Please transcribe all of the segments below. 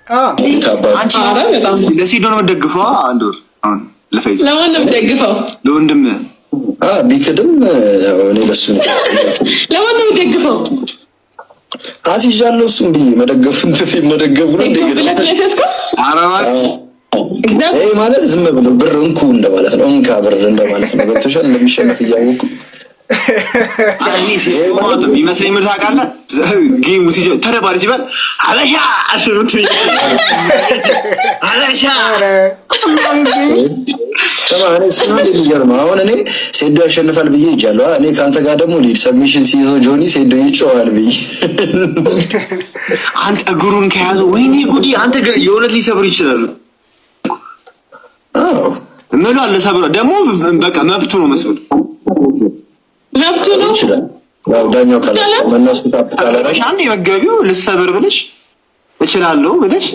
አንቺ ለሲዶ ነው ደግፈው አንድ ወር አሁን ለፈይዝ ለማን ነው ደግፈው? ለወንድም ቢክድም እኔ ለሱ ነው ለማን ነው ደግፈው? አሲዣለሁ እሱም ብዬ መደገፍ መደገፉ ነው ይሄ ማለት ዝም ብሎ ብር እንኩ እንደማለት ነው። እንካ ብር እንደማለት ነው። ገብቶሻል? እንደሚሸነፍ እያወቁ ይመስለኝ ምን ታውቃለህ? ጌሙ ሲጀምር ተረባሪ ሲባል አበሻ አሽሩት አበሻ ተማሪ ስናል የሚገርመው አሁን እኔ ሴዶ ያሸንፋል ብዬ ይጃለሁ። እኔ ካንተ ጋር ደግሞ ሊድ ሰብሚሽን ሲይዞ ጆኒ ሴዶ ይጮሃል ብዬ አንተ እግሩን ከያዙ ወይኔ ጉዲ አንተ የእውነት ሊሰብሩ ይችላሉ። አዎ ምን አለ ሰብራ ደግሞ በቃ መብቱ ነው መስበል መብቱ ነው ይችላል። ያው ዳኛው ካለ መናሱ ታጥቃለሽ አንዴ መገቢው ልሰበር ብለሽ እችላለሁ ብለሽ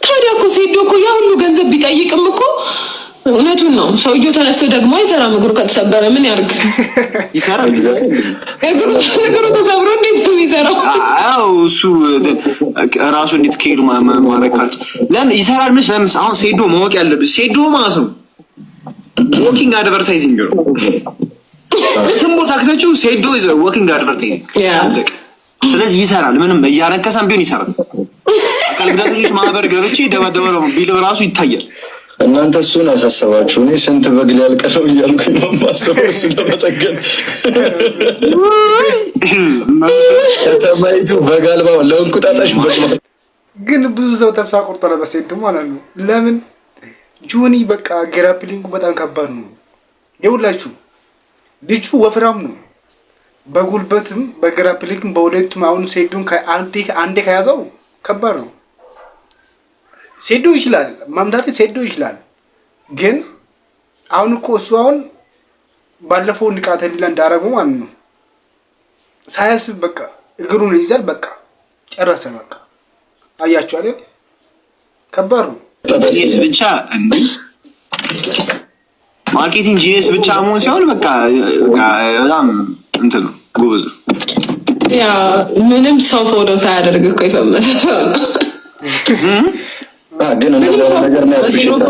ታዲያ እኮ ሴዶ እኮ ያ ሁሉ ገንዘብ ቢጠይቅም እኮ እውነቱን ነው። ሰውየው ተነስቶ ደግሞ አይሰራም። እግሩ ከተሰበረ ምን ያርግ? ይሰራል። እግሩ ተሰብሮ እንዴት ነው የሚሰራው? አዎ እሱ ራሱ እንዴት ከሄዱ ማረግ ካልች ለምን ይሰራል? ለምን አሁን ሴዶ ማወቅ ያለብሽ ሴዶ ማለት ነው ወኪንግ አድቨርታይዚንግ ነው። ለምን ቦታ ከተችው ሴዶ is a working advertising ስለዚህ ይሰራል። ምንም እያረከሰም ቢሆን ይሰራል። አካል ጉዳተኞች ማህበር ገብቼ ደባደባው ቢለው ራሱ ይታያል። እናንተ እሱን አሳሰባችሁ። እኔ ስንት በግ ሊያልቀረው እያልኩኝ ነው የማስበው እሱን ለመጠገን። ከተማይቱ በግ አልባው ለእንቁጣጣሽ በግ ግን ብዙ ሰው ተስፋ ቆርጦ ነበር ሴዶ ማለት ነው። ለምን ጆኒ በቃ ግራፕሊንጉ በጣም ከባድ ነው። ይኸውላችሁ ልጁ ወፍራም ነው። በጉልበትም በግራፕሊንግም በሁለቱም አሁን ሴዶን አንዴ ከያዘው ከባድ ነው። ሴዶ ይችላል ማምታት ሴዶ ይችላል። ግን አሁን እኮ እሱ አሁን ባለፈው ንቃተ ሌላ እንዳረገው ማለት ነው ሳያስብ በቃ እግሩን ይዛል በቃ ጨረሰ። በቃ አያችሁ አይደል? ከባድ ነው። ጂኒየስ ብቻ እንዴ ማርኬቲንግ ጂኒየስ ብቻ መሆን ሲሆን በቃ በጣም እንትን ነው ጎበዝ። ያ ምንም ሰው ፎሎ ሳያደርግ እኮ የፈመሰ ሰው ነው። ግን እንደዛ ነገር ነው አፕሪሺየት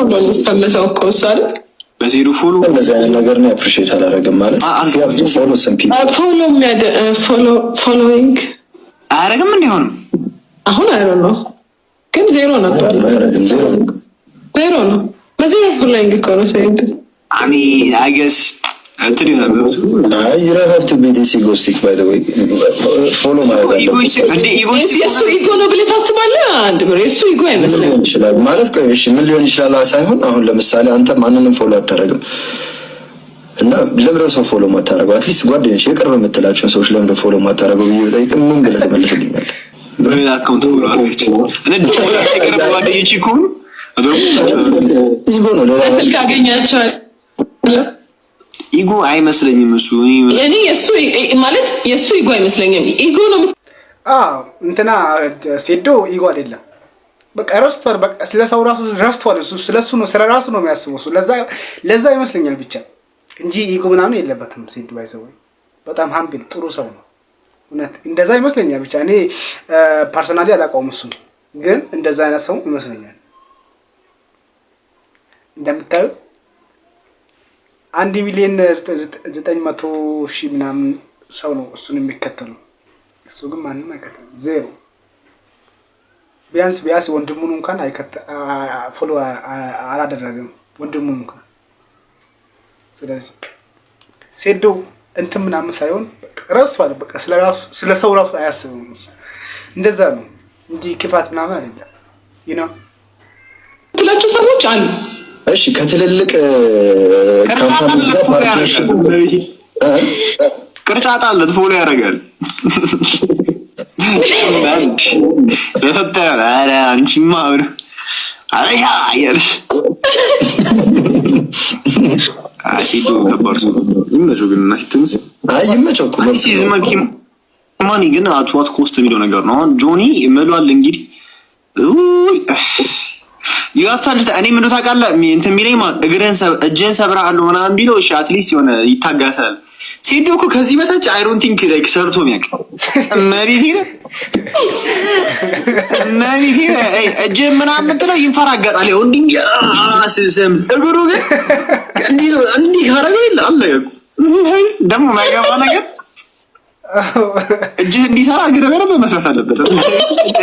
ፈመሰው እኮ እሱ አይደል? በዜሮ ፎሎ እንደዛ አይነት ነገር ነው አፕሪሺየት አላደረግም ማለት ፎሎዊንግ አያደርግም እንዲሆን አሁን አይደል ነው ግን ዜሮ ነበር። ዜሮ ነው በዜሮ ፎሎዊንግ እኮ ነው saying አሚ አይ ገስ እንትን ይሆናል። you don't have to be this egoistic by the way. follow my የሱ ኢጎ ነው ብለህ ታስባለህ? አንድ ብር የሱ ኢጎ አይመስልም ይችላል ማለት ቆይ እሺ ምን ሊሆን ይችላል ሳይሆን አሁን ለምሳሌ አንተ ማንንም ፎሎ አታረግም እና ለምን ሰው ፎሎ ማታረገው? አትሊስት ጓደኞች የቅርብ የምትላቸውን ሰዎች ለምን ፎሎ ማታረገው ብዬ ብጠይቅ ምን ብለህ ትመልስልኛለህ? በሌላ አካውንት ፎሎ አድርገች እኔ ደግሞ የቅርብ ጓደኞች ይኮን ኢጎ ነው ሌላ ስልክ አገኛቸዋል ኢጎ አይመስለኝም። እሱ እኔ የሱ ማለት የሱ ኢጎ አይመስለኝም። ኢጎ ነው እንትና ሴዶ ኢጎ አይደለም። በቃ ረስቷል። በቃ ስለሰው ራሱ ረስቷል። እሱ ስለሱ ነው ስለራሱ ነው የሚያስበው። ለዛ ይመስለኛል ብቻ እንጂ ኢጎ ምናምን የለበትም። ሴዶ ባይዘው በጣም ሃምብል ጥሩ ሰው ነው። እውነት እንደዛ ይመስለኛል ብቻ እኔ ፐርሰናሊ አላውቀውም። እሱ ግን እንደዛ አይነት ሰው ይመስለኛል። እንደምታዩ 1,900,000 ምናምን ሰው ነው እሱን የሚከተለው። እሱ ግን ማንም አይከተልም። ዜሮ ቢያንስ ወንድሙን እንኳን ፎሎ አላደረገም ወንድሙን እንኳን። ስለዚህ ሴዶ እንትን ምናምን ሳይሆን ረስቷል። በቃ ስለሰው ራሱ አያስብም። እንደዛ ነው እንጂ ክፋት ምናምን አይደለም። ትላቸው ሰዎች አሉ። እሺ ከትልልቅ ካምፓኒዎች ጋር ፓርትነርሺፕ ቅርጫት አለ ፎሎ ያደርጋል። ኧረ አንቺማ አያ አያልሽ አሲዶ ከባድ ሰው ይመቸው ግን ናይትምስ ይመቸው እኮ ማኒ ግን አትዋት ኮስት የሚለው ነገር ነው። አሁን ጆኒ መሏል እንግዲህ ይወጣል። እኔ ምን ታውቃለህ እንትን የሚለኝ እግርህን እጅህን ሰብረሃለሁ ምናምን ቢለው እሺ አትሊስት የሆነ ይታጋታል። ሴዶ እኮ ከዚህ በታች አይ ዶንት ቲንክ ላይክ ሰርቶ የሚያውቅ መሬት ሄደ እጅ ምናምን የምትለው ይንፈራገጣል። ይኸው እንዲህ ስም እግሩ ግን እንዲህ ካረገው የለ አለ ደግሞ ማይገባ ነገር እጅህ እንዲሰራ እግር በደንብ መስራት አለበት።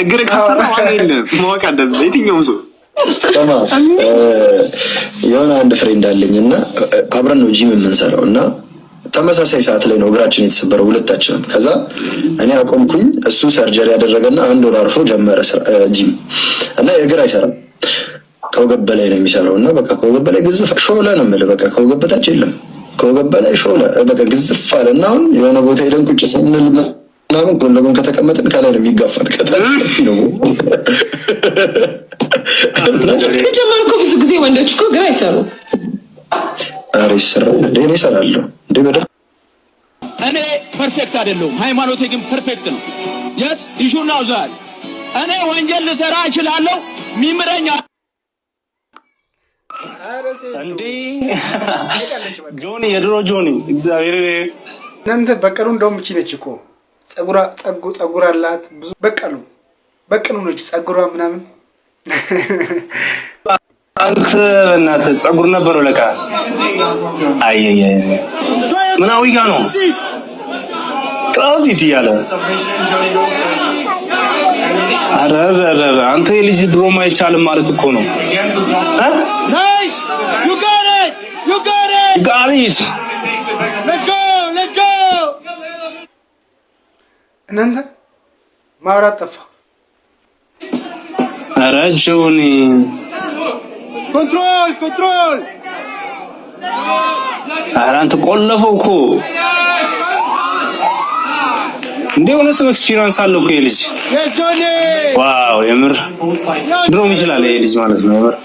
እግር ካልሰራ ዋጋ የለም ማወቅ አለበት የትኛውም ሰው። የሆነ አንድ ፍሬንድ አለኝ እና አብረን ነው ጂም የምንሰራው እና ተመሳሳይ ሰዓት ላይ ነው እግራችን የተሰበረው ሁለታችንም። ከዛ እኔ አቆምኩኝ፣ እሱ ሰርጀሪ ያደረገና 1 ወር አርፎ ጀመረ ጂም እና እግር አይሰራም፣ ከወገብ በላይ ነው የሚሰራው እና በቃ ከወገብ በላይ ግዝፍ ሾለ ነው የምልህ። በቃ ከወገብ በታች የለም፣ ከወገብ በላይ ሾለ በቃ ግዝፍ አለ እና አሁን የሆነ ቦታ ሄደን ቁጭ ስንል ምናምን ጎን ለጎን ከተቀመጥን ከላይ ነው የሚጋፋን፣ ከታች ነው። ጀመር እኮ ብዙ ጊዜ ወንዶች እኮ እግር አይሰሩም። ኧረ ይሰራል እንዴ? እኔ እሰራለሁ እንዴ በደምብ። እኔ ፐርፌክት አይደለሁም፣ ሃይማኖቴ ግን ፐርፌክት ነው። የት ይሹና ዛል እኔ ወንጀል ልሰራ እችላለሁ፣ ሚምረኛ እንዴ ጆኒ፣ የድሮ ጆኒ እግዚአብሔር እናንተ በቀሉ እንደውም እቺ ነች እኮ ጸጉር አላት ብዙ በቀሉ ነች ጸጉሯ ምናምን አንተ በእናትህ ጸጉር ነበረው ለካ። አየየ ምን አዊጋ ነው ጣዚት ያለ አረ አንተ የልጅ ድሮም አይቻልም ማለት እኮ ነው። ናይስ ዩ ጋት ኢት ሌትስ ጎ እናንተ ማውራት ጠፋ። አረ ጆኒ ኮንትሮል አረ አንተ ቆለፈው እኮ እንዴ እውነትም ኤክስፒሪየንስ አለው እኮ የልጅ ዋው የምር ድሮም ይችላል የልጅ ማለት ነው የምር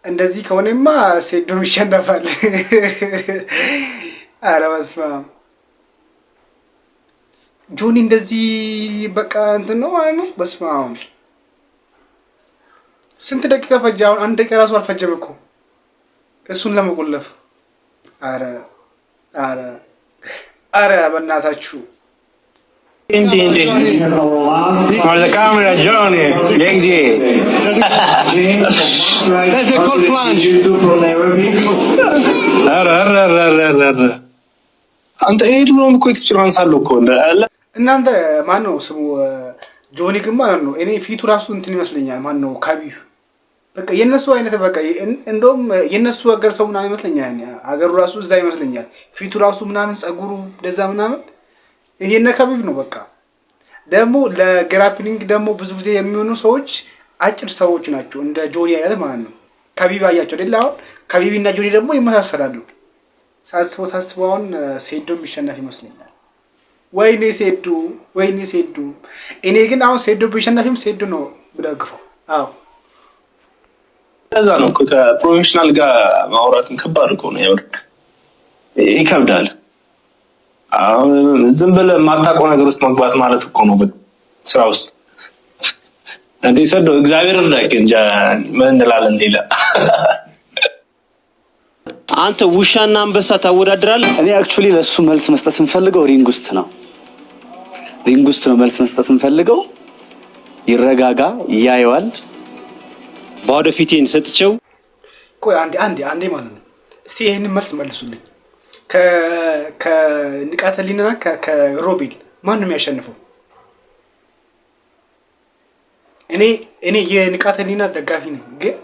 እንደዚህ ከሆነማ ሴዶም ይሸነፋል። ኧረ በስመ አብ ጆኒ እንደዚህ በቃ እንትን ነው ማለት ነው። በስመ አብ ስንት ደቂቃ ፈጀ? አሁን 1 ደቂቃ ራሱ አልፈጀም እኮ እሱን ለመቆለፍ። ኧረ በእናታችሁ እንዴ ስማርት ካሜራ ጆኒ ሌግዚ There's a cold plunge. አንተ ድሮም እኮ ኤክስፒሪየንስ አለው እኮ እናንተ ማን ነው ስሙ? ጆኒ ግን ማለት ነው እኔ ፊቱ ራሱ እንትን ይመስለኛል። ማን ነው ካቢዩ በቃ የነሱ አይነት በቃ እንደውም የነሱ ሀገር ሰው ምናምን ይመስለኛል። ሀገሩ ራሱ እዛ ይመስለኛል። ፊቱ ራሱ ምናምን ጸጉሩ እንደዛ ምናምን ይሄን ካቢዩ ነው በቃ። ደግሞ ለግራፕሊንግ ደግሞ ብዙ ጊዜ የሚሆኑ ሰዎች አጭር ሰዎች ናቸው እንደ ጆኒ አይነት ማለት ነው። ካቢቢ አያቸው አይደል? አሁን ካቢቢ እና ጆኒ ደግሞ ይመሳሰላሉ። ሳስበው አሁን ሴዶ የሚሸነፍ ይመስለኛል። ወይኔ ሴዶ። እኔ ግን አሁን ሴዶ ቢሸነፍም ሴዶ ነው ብደግፈው። አዎ ለዛ ነው ከፕሮፌሽናል ጋር ማውራትን ከባድ እኮ ነው ያወርድ ይከብዳል። አሁን ዝም ብለህ የማታውቀው ነገር ውስጥ መግባት ማለት እኮ ነው ስራ ውስጥ እንዴ ሰዶ እግዚአብሔር እርዳክ እንጃ ምን እንላለን ሌላ። አንተ ውሻና አንበሳ ታወዳድራለህ? እኔ አክቹሊ ለሱ መልስ መስጠት እንፈልገው ሪንግ ውስጥ ነው መልስ መስጠት እንፈልገው። ይረጋጋ፣ ያየዋል። ባዶ ፊቴን ሰጥቼው ቆይ አንዴ ማለት ነው። እስቲ ይሄንን መልስ መልሱልኝ። ከንቃተ ህሊናና ከሮቤል ማን ነው የሚያሸንፈው? እኔ የንቃተ ህሊና ደጋፊ ነኝ፣ ግን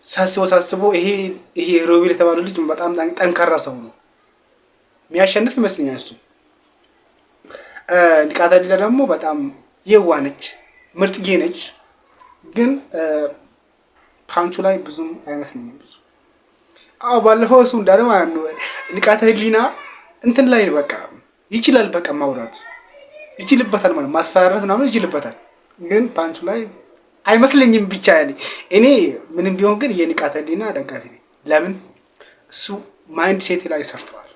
ሳስበው ይሄ ሮቤል የተባለው ልጅ በጣም ጠንካራ ሰው ነው፣ የሚያሸንፍ ይመስለኛል እሱ። ንቃተ ህሊና ደግሞ በጣም የዋህ ነች፣ ምርጥዬ ነች፣ ግን ፓንቹ ላይ ብዙም አይመስለኝም ብዙ። አዎ ባለፈው እሱ እንዳለ ማለት ነው ንቃተ ህሊና እንትን ላይ በቃ ይችላል፣ በቃ ማውራት ይችልበታል ማለት ማስፈራራት ምናምን ይችልበታል፣ ግን ፓንቹ ላይ አይመስለኝም። ብቻ እኔ ምንም ቢሆን ግን የንቃተ ህሊና ደጋፊ ነኝ። ለምን እሱ ማይንድ ሴት ላይ ሰርተዋል።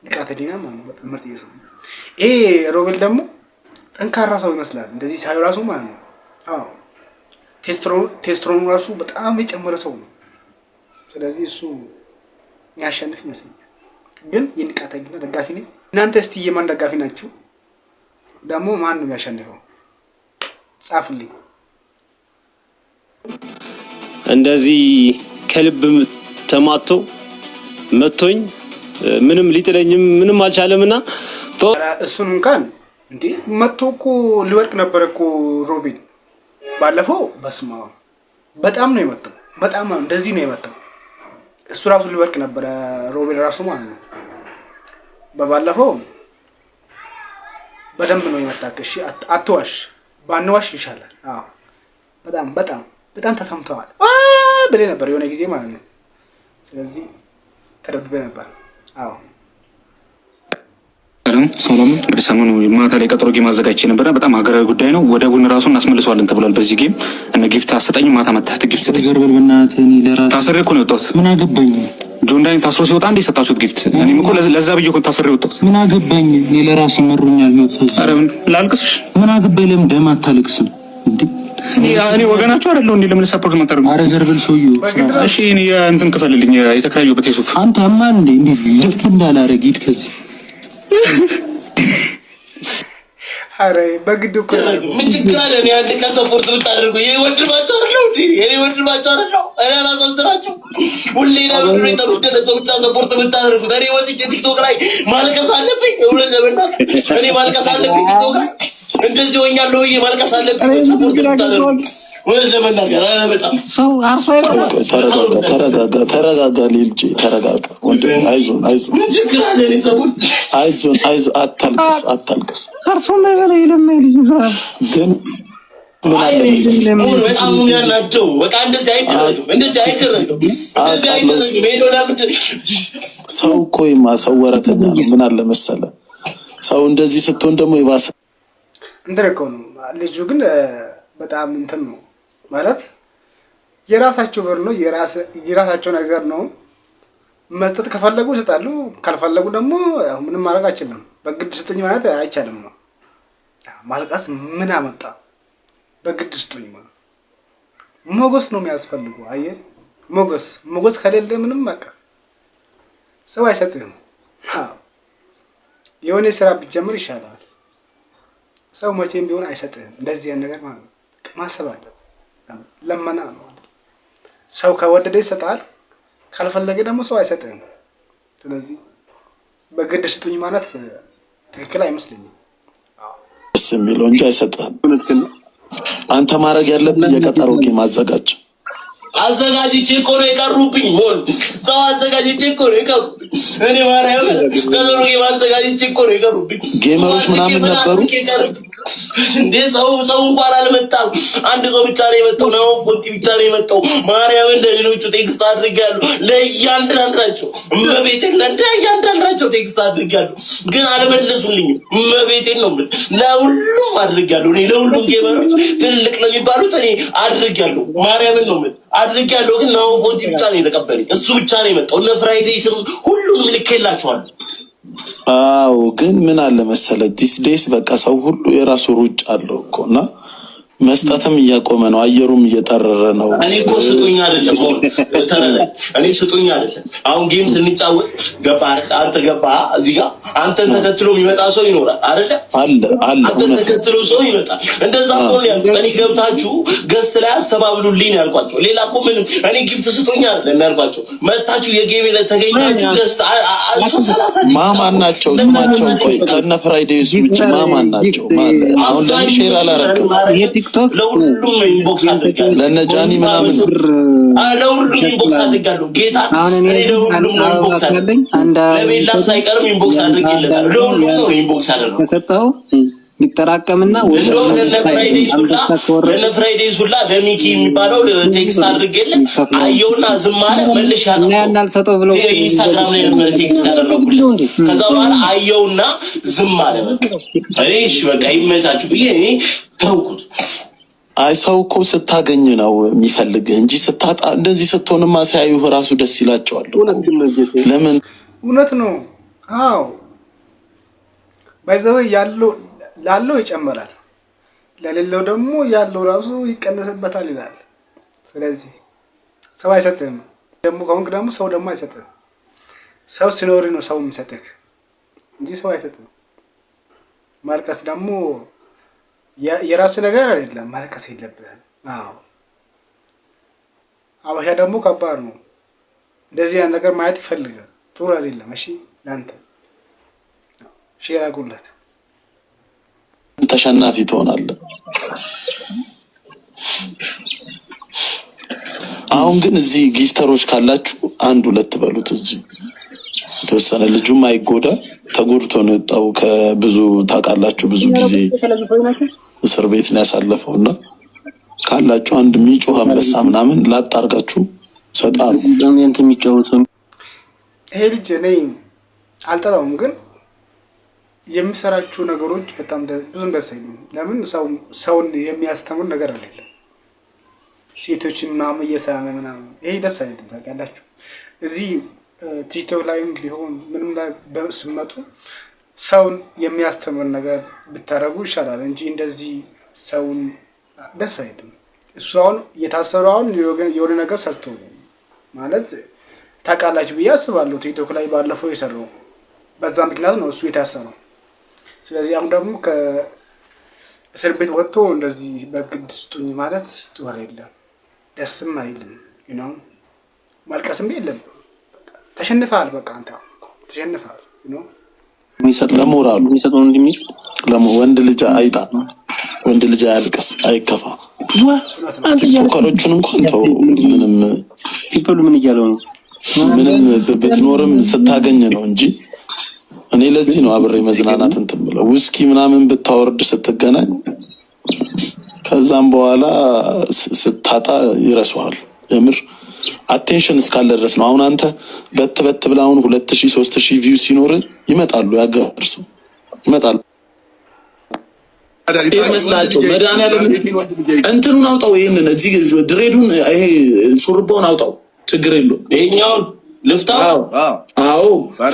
ንቃተ ህሊና ማለት በጣም ምርጥ ይሰው። ይሄ ሮቤል ደግሞ ጠንካራ ሰው ይመስላል እንደዚህ ሳይው ራሱ ማለት ነው። አዎ ቴስቶስትሮን ራሱ በጣም የጨመረ ሰው ነው። ስለዚህ እሱ ያሸንፍ ይመስለኛል። ግን የንቃተኛ ደጋፊ ነኝ። እናንተ እስቲ የማን ደጋፊ ናችሁ? ደግሞ ማን ነው ያሸንፈው? ጻፉልኝ። እንደዚህ ከልብ ተማቶ መቶኝ ምንም ሊጥለኝም ምንም አልቻለምና እሱን እንኳን እንዴ መቶ እኮ ሊወርቅ ነበር እኮ ሮቤል ባለፈው። በስማ በጣም ነው የመጣው። በጣም እንደዚህ ነው የመጣው። እሱ ራሱ ሊወርቅ ነበር ሮቤል ራሱ ማለት ነው። በባለፈው በደንብ ነው የመጣው። እሺ አትዋሽ፣ ባንዋሽ ይሻላል። አዎ በጣም ተሰምተዋል ብለህ ነበር የሆነ ጊዜ ማለት ነው። ስለዚህ ተደብበ ነበር። አዎ ሰላም በሰሞኑ ማታ ላይ ቀጠሮ ጌም አዘጋጅቼ ነበረ። በጣም ሀገራዊ ጉዳይ ነው። ወደቡን ራሱን እናስመልሰዋለን ተብሏል። በዚህ ጌም እነ ጊፍት አሰጠኝ። ማታ መታህት ጊፍት ሰጠኝ። ዘርበል በእናትህ እኔ ለራሴ ታስሬ እኮ ነው የወጣሁት። ምን አገባኝ? ጆን ዳይን ታስሮ ሲወጣ እንዴ ሰጣችሁት ጊፍት? እኔም እኮ ለዛ ብዬ እኮ ታስሬ የወጣሁት። ምን አገባኝ? እኔ ለራሴ መሩኛል ነው። ኧረ ምን ላልቅስሽ? ምን አገባኝ? ለምን ደም አታለቅስም እንዴ? እኔ ወገናችሁ አይደለሁ እንዴ? ለምን ሰፖርት ማታረጉ? ኧረ ዘርበል ሰውዬው። እሺ እኔ እንትን ክፈልልኝ የተከራየሁበት የሱፍ አንተ አማን እንዴ ልፍት እንዳላረግ ሂድ ከዚህ። አረ በግድ እኮ ምን ችግር አለ? እኔ አንድ ቀን ሰፖርት ብታደርጉ ይሄ ወንድማቸው አይደለው እንዴ? እኔ ወንድማቸው አይደለው? እኔ አላሳስራችሁ። ሁሌ ለምን የተበደለ ሰው ብቻ ሰፖርት ብታደርጉ? እኔ ወጥቼ ቲክቶክ ላይ ማልቀስ አለብኝ? እውነት ለመናገር እኔ ማልቀስ አለብኝ ቲክቶክ ላይ? እንደዚህ ሆኛለሁ ብዬ ማልቀስ አለብኝ? ሰፖርት ብታደርጉ ወደ ለመናገር በጣም ሰው አርሶ አይደለም። ተረጋጋ ልጅ ተረጋጋ። ወንድሜ አይዞን ምን ችግር አለ? እኔ ሰፖርት አይዞን አታልቅስ። አርሶ ማይበላ የለማ ልጅ ዘር ግን በጣም ነው ያላቸው። በቃ እንደዚህ አይደረግም። ሰው እኮ ሰው ወረተኛ ነው። ምን አለ መሰለ ሰው እንደዚህ ስትሆን ደግሞ ይባሰ እንትን እኮ ነው። ልጁ ግን በጣም እንትን ነው ማለት የራሳቸው በር ነው፣ የራሳቸው ነገር ነው። መስጠት ከፈለጉ ይሰጣሉ፣ ካልፈለጉ ደግሞ ምንም ማድረግ አይችልም። በግድ ስጡኝ ማለት አይቻልም ነው። ማልቀስ ምን አመጣ? በግድ ስጡኝ ማለት ሞገስ ነው የሚያስፈልጉ። አየህ ሞገስ ከሌለ ምንም በቃ ሰው አይሰጥም። የሆነ ስራ ብትጀምር ይሻላል። ሰው መቼም ቢሆን አይሰጥም እንደዚህ ነገር ማለት ነው። ማሰብ አለ። ለመና ነው። ሰው ከወደደ ይሰጣል፣ ካልፈለገ ደግሞ ሰው አይሰጥም። ስለዚህ በግድ ስጡኝ ማለት ትክክል አይመስለኝም። እስ የሚለው እንጂ አይሰጥም። አንተ ማድረግ ያለብህ የቀጠሮ ጌም አዘጋጅቼ እኮ ነው የቀሩብኝ። ሰው አዘጋጅቼ እኮ ነው የቀሩብኝ። እኔ ማርያም ቀጠሮ ጌም አዘጋጅቼ እኮ ነው የቀሩብኝ። ጌመሮች ምናምን ነበሩ እንዴ? ሰው እንኳን አልመጣም። አንድ ሰው ብቻ ነው የመጣው። ነው ፎንቲ ብቻ ነው የመጣው። ማርያምን ለሌሎቹ ቴክስት አድርጋለሁ፣ ለእያንዳንዳቸው እመቤቴን ለእያንዳንዳቸው ቴክስት አድርጋለሁ፣ ግን አልመለሱልኝም። እመቤቴን ነው ምን ለሁሉም አድርጋለሁ። እኔ ለሁሉም ጌመሮች ትልቅ ለሚባሉት እኔ አድርጋለሁ። ማርያምን ነው ምን አድርጋለሁ፣ ግን ነው ፎንቲ ብቻ ነው የተቀበለኝ። እሱ ብቻ ነው የመጣው። እነ ፍራይዴይስም ሁሉንም ልኬላቸዋለሁ። አዎ ግን ምን አለ መሰለ ዲስ ዴይስ በቃ ሰው ሁሉ የራሱ ሩጭ አለው እኮና መስጠትም እያቆመ ነው። አየሩም እየጠረረ ነው። እኔ እኮ ስጡኝ አይደለም እኔ ስጡኝ አይደለም። አሁን ጌም ስንጫወት ገባ አይደል? አንተ ገባ እዚህ ጋር አንተን ተከትሎ የሚመጣ ሰው ይኖራል አይደለ? አለ አንተን ተከትሎ ሰው ይመጣል። እንደዛ ሆነ ያልኩት እኔ ገብታችሁ ገስት ላይ አስተባብሉልኝ ያልኳቸው። ሌላ እኮ ምንም እኔ ጊፍት ስጡኝ አይደለም ያልኳቸው። መጣችሁ የጌም ላይ ተገኛችሁ ገስት ማማን ናቸው ስማቸው? ቆይ ከነ ፍራይዴይስ ውጭ ማማን ናቸው ማለት አሁን ለሼር አላረከም። ለሁሉም ኢንቦክስ አድርጋለሁ። ለነጃኒ ምናምን ለሁሉም ኢንቦክስ አድርጋለሁ። ጌታ እኔ ለሁሉም ኢንቦክስ አድርጋለሁ። ለቤላም ሳይቀርም ኢንቦክስ አድርጌለታለሁ። ለሁሉም ነው ኢንቦክስ አድርጋለሁ። ከሰጠው ሊጠራቀምና ለፍራይዴይስ ሁላ ለሚኪ የሚባለው ቴክስት አድርጌለት አየውና ዝም አለ። መልሻለሁ እና አልሰጠው ብለው ኢንስታግራም ላይ ነበር ቴክስት ያደረኩለት። ከዛ በኋላ አየውና ዝም አለ። በቃ እሺ በቃ ይመቻችሁ ብዬ እኔ ተውኩት። አይ ሰው እኮ ስታገኝ ነው የሚፈልግህ እንጂ ስታጣ እንደዚህ ስትሆንማ ሲያዩህ ራሱ ደስ ይላቸዋል። ለምን እውነት ነው። አዎ ባይዘው ያለው ላለው ይጨምራል፣ ለሌለው ደግሞ ያለው ራሱ ይቀነስበታል ይላል። ስለዚህ ሰው አይሰጥም ደግሞ ከሆንክ ደግሞ ሰው ደግሞ አይሰጥም። ሰው ሲኖር ነው ሰው የሚሰጥህ እንጂ ሰው አይሰጥም። ማልቀስ ደግሞ የራስ ነገር አይደለም። ማልቀስ የለብህም። አዎ አበሻ ደግሞ ከባድ ነው። እንደዚህ ያን ነገር ማየት ይፈልጋል። ጥሩ አይደለም። እሺ ላንተ ሼር አድርጉለት። ተሸናፊ ትሆናለህ። አሁን ግን እዚህ ጊፍተሮች ካላችሁ አንድ ሁለት በሉት። እዚህ የተወሰነ ልጁም አይጎዳ ተጎድቶ ነው የወጣው ከብዙ ታውቃላችሁ፣ ብዙ ጊዜ እስር ቤት ነው ያሳለፈውና ካላችሁ አንድ ሚጮህ አንበሳ ምናምን ላጣርጋችሁ ሰጣሩ እንት የሚጫወቱ ይሄ ልጅ እኔ አልጠላውም፣ ግን የሚሰራችሁ ነገሮች በጣም ብዙም ደስ አይሉም። ለምን ሰውን የሚያስተምር ነገር አይደለም። ሴቶችን ምናምን እየሳመ ምናምን ይሄ ደስ አይልም። ታውቃላችሁ እዚህ ቲክቶክ ላይም ቢሆን ምንም ላይ በስመጡ ሰውን የሚያስተምር ነገር ብታረጉ ይሻላል እንጂ እንደዚህ ሰውን ደስ አይልም። እሱ አሁን የታሰረው አሁን የሆነ ነገር ሰርቶ ማለት ታውቃላችሁ ብዬ አስባለሁ። ቲክቶክ ላይ ባለፈው የሰራው በዛ ምክንያት ነው እሱ የታሰረው። ስለዚህ አሁን ደግሞ ከእስር ቤት ወጥቶ እንደዚህ በግድ ስጡኝ ማለት ጥሩ አይደለም፣ ደስም አይልም። ነው ማልቀስም የለም። ተሸንፈሃል፣ በቃ አንተ ተሸንፈሃል። ነው ለሞራሉ ወንድ ልጅ አይጣ፣ ወንድ ልጅ አያልቅስ፣ አይከፋ። ቲክቶከሮቹን እንኳን ተው፣ ምንም ሲበሉ ምን እያለው ነው? ምንም ብትኖርም ስታገኝ ነው እንጂ እኔ ለዚህ ነው አብሬ መዝናናት እንትን ብለው ውስኪ ምናምን ብታወርድ ስትገናኝ፣ ከዛም በኋላ ስታጣ ይረሱሃል። የምር አቴንሽን እስካለ ድረስ ነው። አሁን አንተ በት ብላ አሁን 2000 3000 ቪው ሲኖር ይመጣሉ፣ ያገርሰው ይመጣሉ። ይመስላችሁ መድኃኒዓለም እንትኑን አውጣው፣ ይሄንን እዚህ ድሬዱን ይሄ ሹርባውን አውጣው፣ ችግር የለውም። ይሄኛውን ልፍታው። አዎ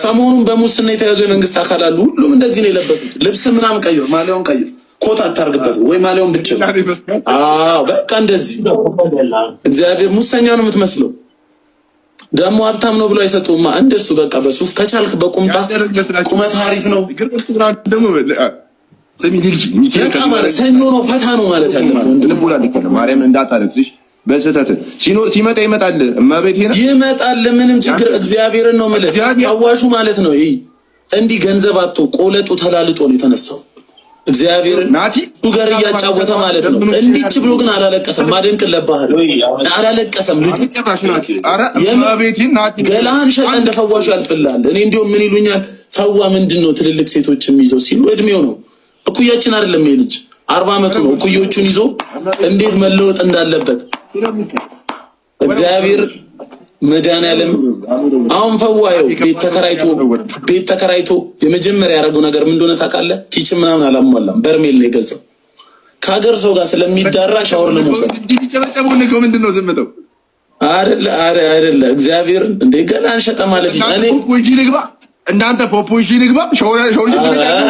ሰሞኑን በሙስና የተያዙ የመንግስት አካል አሉ። ሁሉም እንደዚህ ነው የለበሱት። ልብስ ምናምን ቀይር፣ ማሊያውን ቀይር፣ ኮት አታርግበት ወይ ማሊያውን ብቻ። አዎ በቃ እንደዚህ እግዚአብሔር ሙሰኛ ነው የምትመስለው። ደግሞ ሀብታም ነው ብሎ አይሰጡማ። እንደሱ በቃ በሱፍ ከቻልክ በቁምጣ ቁመት አሪፍ ነው። ሰኞ ነው ፈታ ነው ማለት ያለብህ። ማርያም እንዳታለቅስሽ በስህተት ሲመጣ ይመጣል። እመቤቴ ነው ይመጣል። ምንም ችግር እግዚአብሔርን ነው ማለት ታዋሹ ማለት ነው። ይሄ እንዲህ ገንዘብ አጥቶ ቆለጡ ተላልጦ ነው የተነሳው። እግዚአብሔር ናቲ ሹገር እያጫወተ ማለት ነው። እንዲች ብሎ ግን አላለቀሰም። ማደንቅለባህል አላለቀሰም ልጁ። አረ እመቤቴ ናቲ ገላህን ሸጠ እንደፈዋሹ ያልፍልሃል። እኔ እንዲያውም ምን ይሉኛል፣ ፈዋ ምንድነው ትልልቅ ሴቶች የሚይዘው ሲሉ እድሜው ነው። እኩያችን አይደለም ይሄ ልጅ 40 ዓመቱ ነው። እኩዮቹን ይዞ እንዴት መለወጥ እንዳለበት እግዚአብሔር መድኃኒዓለም አሁን ፈዋየው። ቤት ተከራይቶ የመጀመሪያ ያደረገው ነገር ምን እንደሆነ ታውቃለህ? ኪችን ምናምን አላሟላም፣ በርሜል ነው የገዛው። ከሀገር ሰው ጋር ስለሚዳራ ሻወር ለመውሰድ ምንድነው ዝምተው? አይደለ እግዚአብሔር እንደ ገላን ሸጠ ማለት እኔ ልግባ እንዳንተ ፖፖ እሺ ልግባ ሻወር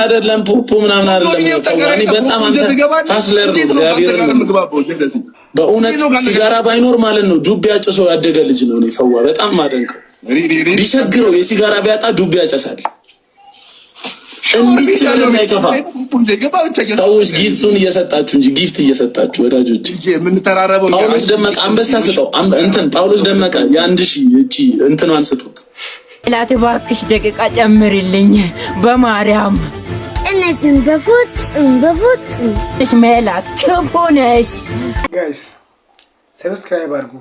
አይደለም ፖፖ ምናምን አይደለም። እኔ በጣም አንተ ታስለር ነው እግዚአብሔር በእውነት ሲጋራ ባይኖር ማለት ነው ዱብ ያጨሰው ያደገ ልጅ ነው። እኔ ፈዋ በጣም ማደንቀው። ቢቸግረው የሲጋራ ቢያጣ ዱብ ያጨሳል። እንዴት ነው የማይከፋ? ሰዎች ጊፍቱን እየሰጣችሁ እንጂ ጊፍት እየሰጣችሁ ወዳጆች። ጳውሎስ ደመቀ አንበሳ ስጠው እንትን ጳውሎስ ደመቀ የ1000 እቺ እንትኗን ስጡት። ላት እባክሽ ደቂቃ ጨምርልኝ በማርያም። እነዚህን በፉት እሽ ሜላት ክፉ ነሽ። ጋይስ ሰብስክራይብ አድርጉ።